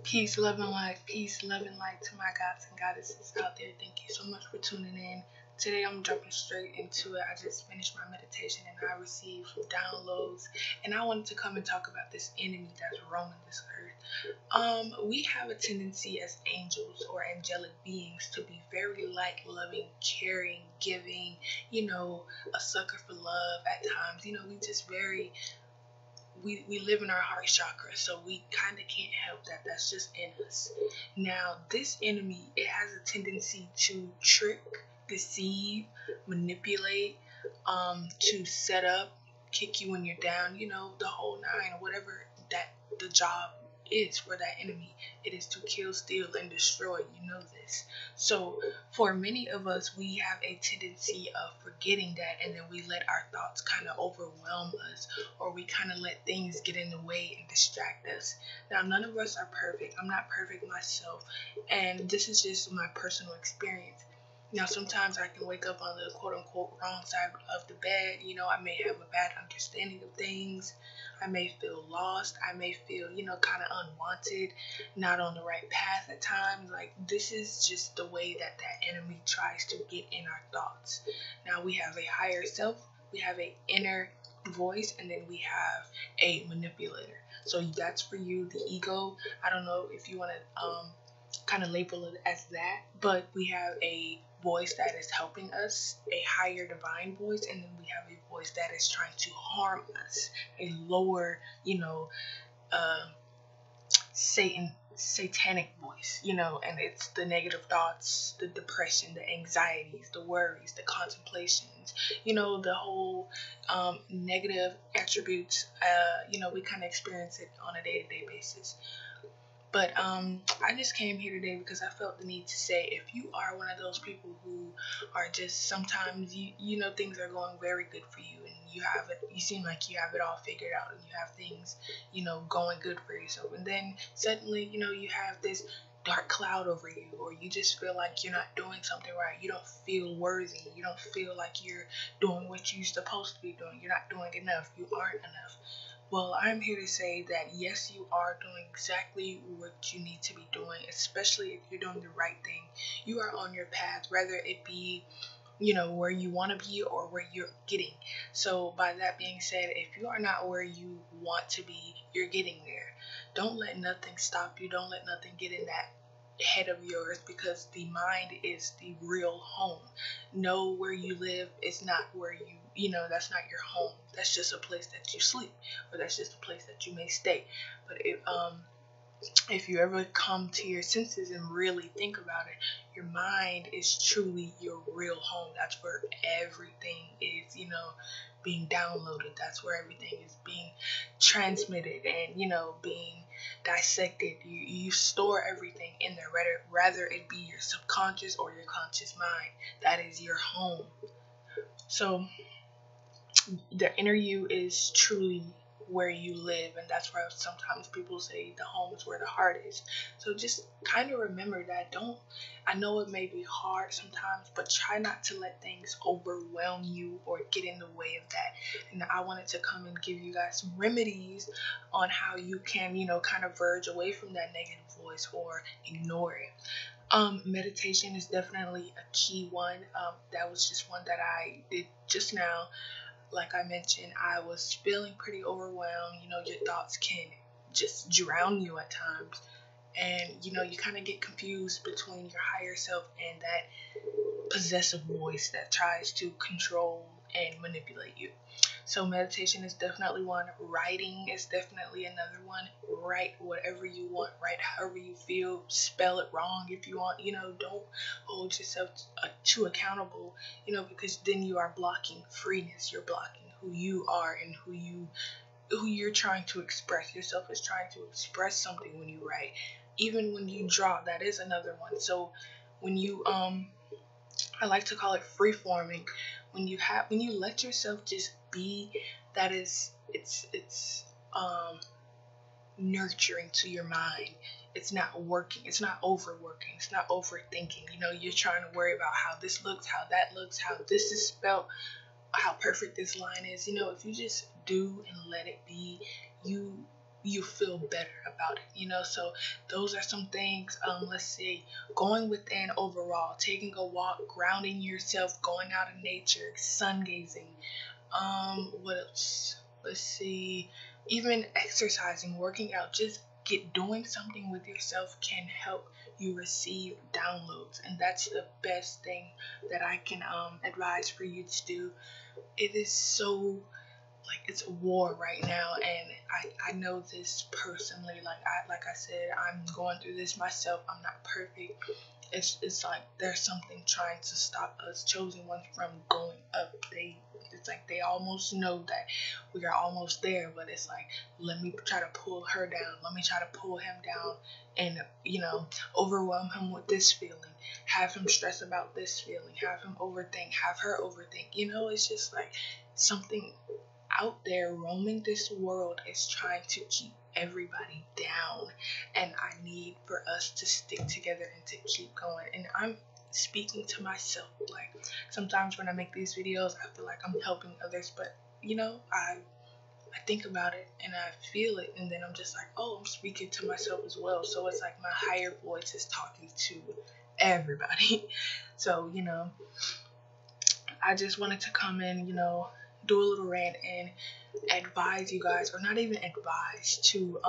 Peace, love, and light to my gods and goddesses out there. Thank you so much for tuning in. Today I'm jumping straight into it. I just finished my meditation and I received some downloads, and I wanted to come and talk about this enemy that's roaming this earth. We have a tendency as angels or angelic beings to be very light, loving, caring, giving, a sucker for love at times. We just very we live in our heart chakra, so we kind of can't help that. That's just in us. Now, this enemy, it has a tendency to trick, deceive, manipulate, to set up, kick you when you're down, the whole nine, whatever that the job is for that enemy. It is to kill, steal, and destroy. You know this. So, for many of us, we have a tendency of forgetting that, and then we let our thoughts kind of overwhelm us, or we kind of let things get in the way and distract us. Now, none of us are perfect. I'm not perfect myself, and this is just my personal experience. Now, sometimes I can wake up on the quote unquote wrong side of the bed. I may have a bad understanding of things. I may feel lost. I may feel, kind of unwanted, not on the right path at times. Like, this is just the way that enemy tries to get in our thoughts. Now, we have a higher self, we have a inner voice, and then we have a manipulator. So that's for you, the ego. I don't know if you want to kind of label it as that, but we have a voice that is helping us, a higher divine voice, and then we have a voice that is trying to harm us, a lower, uh, satanic voice, and it's the negative thoughts, the depression, the anxieties, the worries, the contemplations, the whole negative attributes. We kind of experience it on a day-to-day basis. But I just came here today because I felt the need to say, if you are one of those people who are just sometimes things are going very good for you, and you seem like you have it all figured out, and you have things going good for yourself, and then suddenly you have this dark cloud over you, or you just feel like you're not doing something right, you don't feel worthy, you don't feel like you're doing what you're supposed to be doing, you're not doing enough, you aren't enough. Well, I'm here to say that yes, you are doing exactly what you need to be doing, especially if you're doing the right thing. You are on your path, whether it be, where you want to be or where you're getting. So, by that being said, if you are not where you want to be, you're getting there. Don't let nothing stop you. Don't let nothing get in that head of yours, because the mind is the real home. Know where you live is not where that's not your home. That's just a place that you sleep, or that's just a place that you may stay. But if you ever come to your senses and really think about it, your mind is truly your real home. That's where everything is, being downloaded. That's where everything is being transmitted and, being dissected. You store everything in there, rather it be your subconscious or your conscious mind. That is your home. So the inner you is truly where you live, and that's why sometimes people say the home is where the heart is. So just kind of remember that. I know it may be hard sometimes, but try not to let things overwhelm you or get in the way of that. And I wanted to come and give you guys some remedies on how you can kind of verge away from that negative voice or ignore it. Meditation is definitely a key one. That was just one that I did just now. Like I mentioned, I was feeling pretty overwhelmed. Your thoughts can just drown you at times. And, you kind of get confused between your higher self and that possessive voice that tries to control and manipulate you. So meditation is definitely one. Writing is definitely another one. Write whatever you want. Write however you feel. Spell it wrong if you want. Don't hold yourself too accountable, because then you are blocking freeness. You're blocking who you are and who you're trying to express. Yourself is trying to express something when you write. Even when you draw, that is another one. So when you I like to call it free forming. When you let yourself just be, that is it's nurturing to your mind. It's not working. It's not overworking. It's not overthinking. You're trying to worry about how this looks, how that looks, how this is spelled, how perfect this line is. If you just do and let it be, you you feel better about it, so those are some things. Let's see, going within overall, taking a walk, grounding yourself, going out in nature, sun gazing. What else? Let's see, even exercising, working out, just get doing something with yourself can help you receive downloads, and that's the best thing that I can advise for you to do. It is so, like, it's a war right now, and I know this personally. Like I said, I'm going through this myself. I'm not perfect. It's like there's something trying to stop us chosen ones from going up. It's like they almost know that we are almost there, but it's like, let me try to pull her down, let me try to pull him down, and overwhelm him with this feeling, have him stress about this feeling, have him overthink, have her overthink. It's just like something out there roaming this world is trying to keep everybody down, and I need for us to stick together and to keep going. And I'm speaking to myself. Like, sometimes when I make these videos, I feel like I'm helping others, but I think about it and I feel it, and then I'm just like, oh, I'm speaking to myself as well. So it's like my higher voice is talking to everybody. So I just wanted to come in, do a little rant and advise you guys, or not even advise, to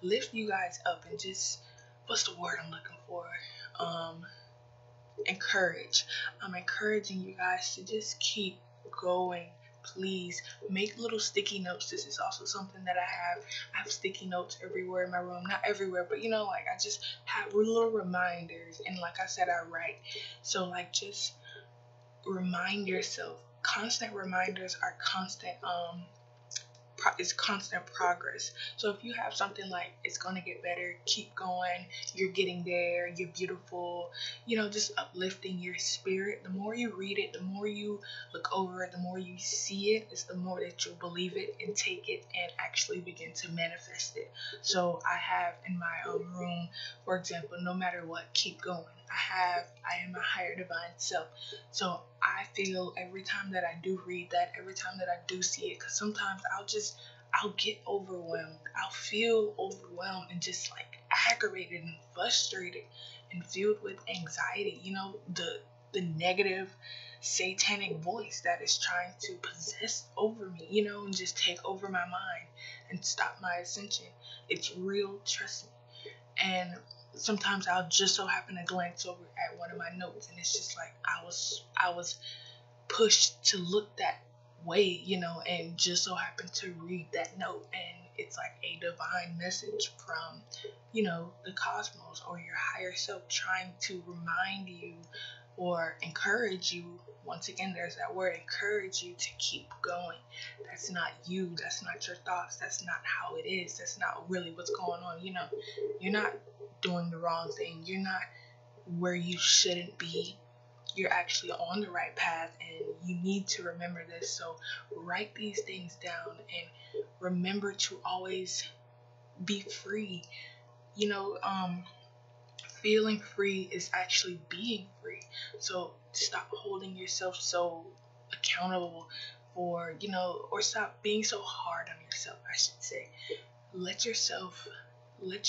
lift you guys up and just, what's the word I'm looking for? Encourage. I'm encouraging you guys to just keep going. Please make little sticky notes. This is also something that I have. I have sticky notes everywhere in my room. Not everywhere, but like, I just have little reminders, and like I said, I write. So like, just remind yourself. Constant reminders are constant is constant progress. So if you have something like, it's gonna get better, keep going, you're getting there, you're beautiful, just uplifting your spirit. The more you read it, the more you look over it, the more you see it, is the more that you'll believe it and take it and actually begin to manifest it. So I have in my room, for example, no matter what, keep going. I am a higher divine self. So I feel every time that I do read that, every time that I do see it, because sometimes I'll get overwhelmed. I'll feel overwhelmed and just like aggravated and frustrated and filled with anxiety. The negative satanic voice that is trying to possess over me, and just take over my mind and stop my ascension. It's real, trust me. And sometimes I'll just so happen to glance over at one of my notes, and it's just like I was pushed to look that way, and just so happen to read that note, and it's like a divine message from, the cosmos or your higher self, trying to remind you or encourage you. Once again, there's that word, encourage you to keep going. That's not you, that's not your thoughts, that's not how it is, that's not really what's going on. You're not doing the wrong thing, you're not where you shouldn't be. You're actually on the right path, and you need to remember this. So write these things down and remember to always be free. Feeling free is actually being free. So stop holding yourself so accountable for, or stop being so hard on yourself, I should say. Let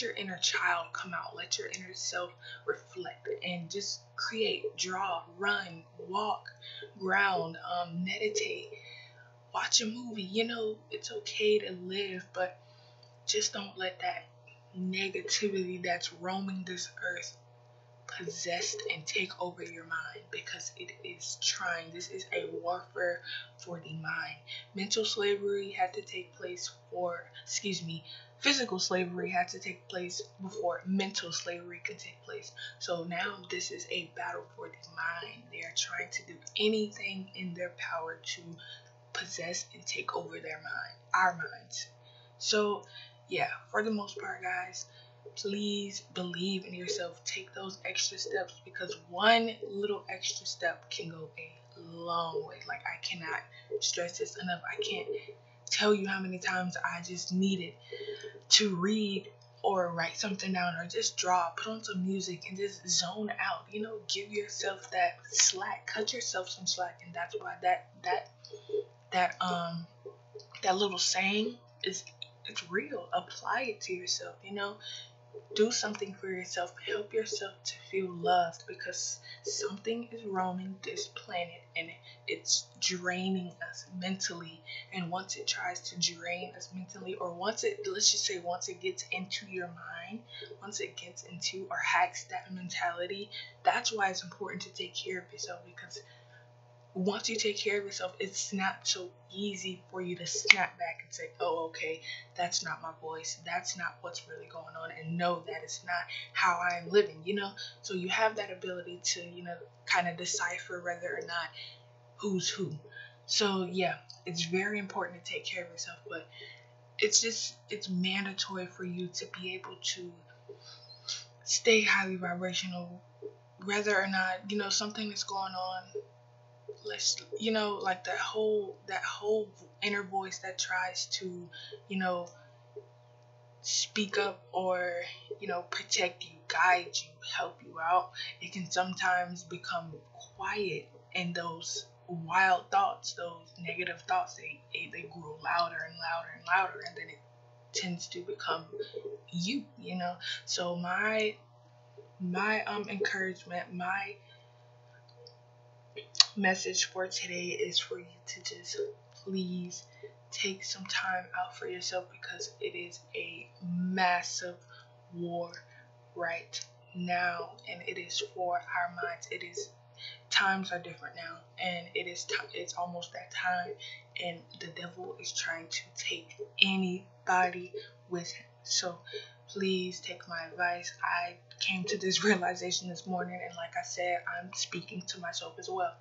your inner child come out. Let your inner self reflect and just create, draw, run, walk, ground, meditate, watch a movie. It's okay to live, but just don't let that negativity that's roaming this earth possess and take over your mind, because it is trying. This is a warfare for the mind. Mental slavery had to take place physical slavery had to take place before mental slavery could take place. So now this is a battle for the mind. They are trying to do anything in their power to possess and take over their mind, our minds. So yeah, for the most part, guys, please believe in yourself. Take those extra steps, because one little extra step can go a long way. Like, I cannot stress this enough. I can't tell you how many times I just needed to read or write something down, or just draw, put on some music and just zone out. Give yourself that slack, cut yourself some slack. And that's why that little saying is it's real. Apply it to yourself, you know? Do something for yourself. Help yourself to feel loved, because something is roaming this planet and it's draining us mentally. And once it tries to drain us mentally, or once it, let's just say, once it gets into your mind, once it gets into or hacks that mentality, that's why it's important to take care of yourself. Because once you take care of yourself, it's not so easy for you to snap back and say, oh, okay, that's not my voice. That's not what's really going on. And no, that is not how I'm living, you know? So you have that ability to, you know, kind of decipher whether or not who's who. So yeah, it's very important to take care of yourself, but it's mandatory for you to be able to stay highly vibrational, whether or not, you know, something is going on. Let's, you know, like that whole inner voice that tries to, you know, speak up, or, you know, protect you, guide you, help you out. It can sometimes become quiet, and those wild thoughts, those negative thoughts, they grow louder and louder and louder, and then it tends to become you, you know. So my encouragement, my message for today is for you to just please take some time out for yourself, because it is a massive war right now, and it is for our minds. It is, times are different now, and it's almost that time, and the devil is trying to take anybody with him. So please take my advice. I came to this realization this morning, and like I said, I'm speaking to myself as well.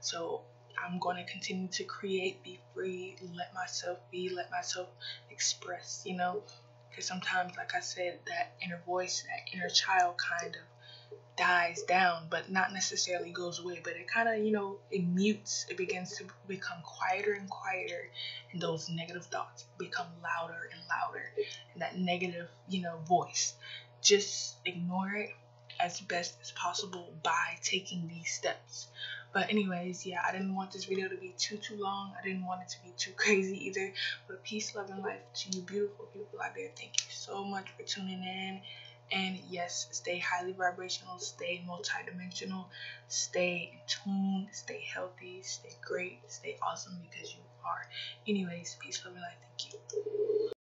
So I'm going to continue to create, be free, let myself be, let myself express, you know, because sometimes, like I said, that inner voice, that inner child kind of dies down, but not necessarily goes away, but it kind of, you know, it mutes, it begins to become quieter and quieter, and those negative thoughts become louder and louder, and that negative, you know, voice, just ignore it as best as possible by taking these steps. But anyways, yeah, I didn't want this video to be too long. I didn't want it to be too crazy either. But peace, love, and life to you beautiful people out there. Thank you so much for tuning in. And yes, stay highly vibrational, stay multidimensional, stay in tune, stay healthy, stay great, stay awesome, because you are. Anyways, peace, love, and light. Thank you.